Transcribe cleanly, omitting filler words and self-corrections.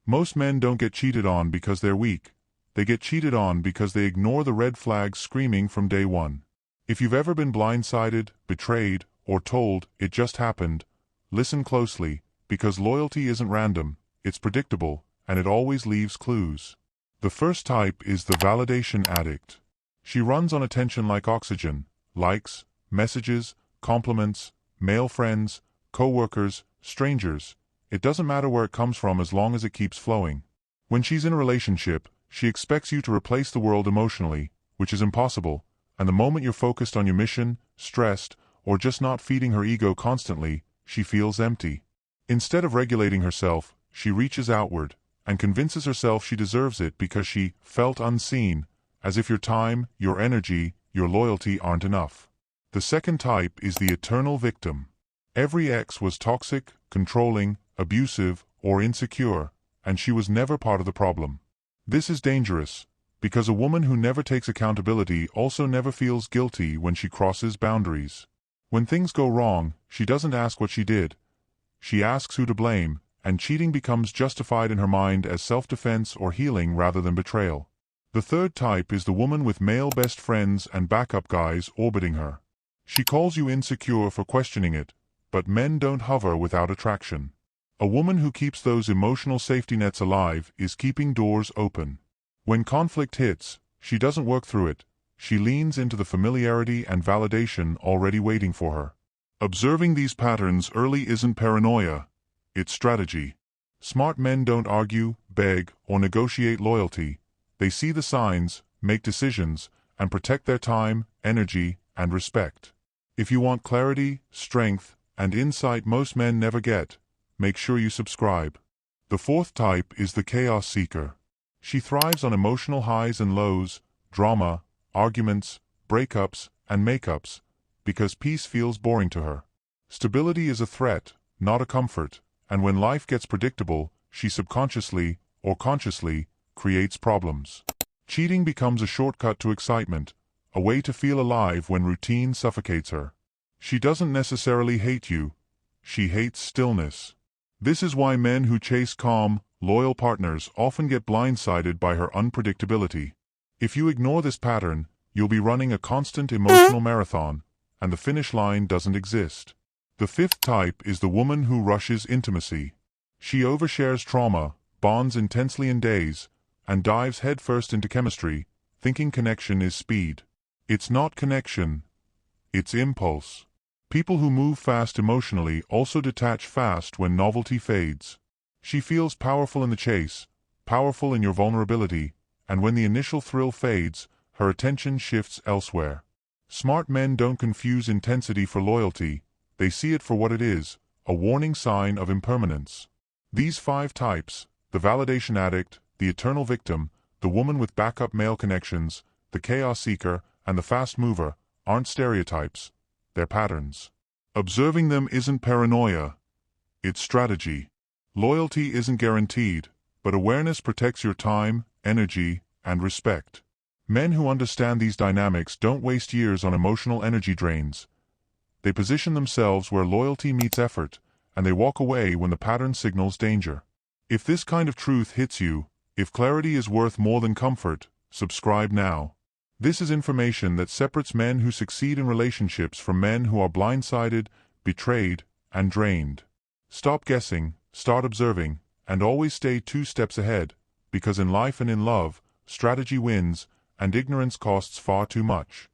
Most men don't get cheated on because they're weak. They get cheated on because they ignore the red flags screaming from day one. If you've ever been blindsided, betrayed, or told, "it just happened," listen closely, because loyalty isn't random, it's predictable, and it always leaves clues. The first type is the validation addict. She runs on attention like oxygen: likes, messages, compliments, male friends, co-workers, strangers. It doesn't matter where it comes from as long as it keeps flowing. When she's in a relationship, she expects you to replace the world emotionally, which is impossible, and the moment you're focused on your mission, stressed, or just not feeding her ego constantly, she feels empty. Instead of regulating herself, she reaches outward, and convinces herself she deserves it because she felt unseen, as if your time, your energy, your loyalty aren't enough. The second type is the eternal victim. Every ex was toxic, controlling, abusive, or insecure, and she was never part of the problem. This is dangerous, because a woman who never takes accountability also never feels guilty when she crosses boundaries. When things go wrong, she doesn't ask what she did. She asks who to blame, and cheating becomes justified in her mind as self-defense or healing rather than betrayal. The third type is the woman with male best friends and backup guys orbiting her. She calls you insecure for questioning it, but men don't hover without attraction. A woman who keeps those emotional safety nets alive is keeping doors open. When conflict hits, she doesn't work through it. She leans into the familiarity and validation already waiting for her. Observing these patterns early isn't paranoia, it's strategy. Smart men don't argue, beg, or negotiate loyalty. They see the signs, make decisions, and protect their time, energy, and respect. If you want clarity, strength, and insight most men never get, make sure you subscribe. The fourth type is the chaos seeker. She thrives on emotional highs and lows, drama, arguments, breakups, and makeups, because peace feels boring to her. Stability is a threat, not a comfort, and when life gets predictable, she subconsciously, or consciously, creates problems. Cheating becomes a shortcut to excitement, a way to feel alive when routine suffocates her. She doesn't necessarily hate you, she hates stillness. This is why men who chase calm, loyal partners often get blindsided by her unpredictability. If you ignore this pattern, you'll be running a constant emotional marathon, and the finish line doesn't exist. The fifth type is the woman who rushes intimacy. She overshares trauma, bonds intensely in days, and dives headfirst into chemistry, thinking connection is speed. It's not connection, it's impulse. People who move fast emotionally also detach fast when novelty fades. She feels powerful in the chase, powerful in your vulnerability, and when the initial thrill fades, her attention shifts elsewhere. Smart men don't confuse intensity for loyalty, they see it for what it is, a warning sign of impermanence. These 5 types, the validation addict, the eternal victim, the woman with backup male connections, the chaos seeker, and the fast mover, aren't stereotypes, they're patterns. Observing them isn't paranoia, it's strategy. Loyalty isn't guaranteed, but awareness protects your time, energy, and respect. Men who understand these dynamics don't waste years on emotional energy drains. They position themselves where loyalty meets effort, and they walk away when the pattern signals danger. If this kind of truth hits you, if clarity is worth more than comfort, subscribe now. This is information that separates men who succeed in relationships from men who are blindsided, betrayed, and drained. Stop guessing, start observing, and always stay 2 steps ahead, because in life and in love, strategy wins, and ignorance costs far too much.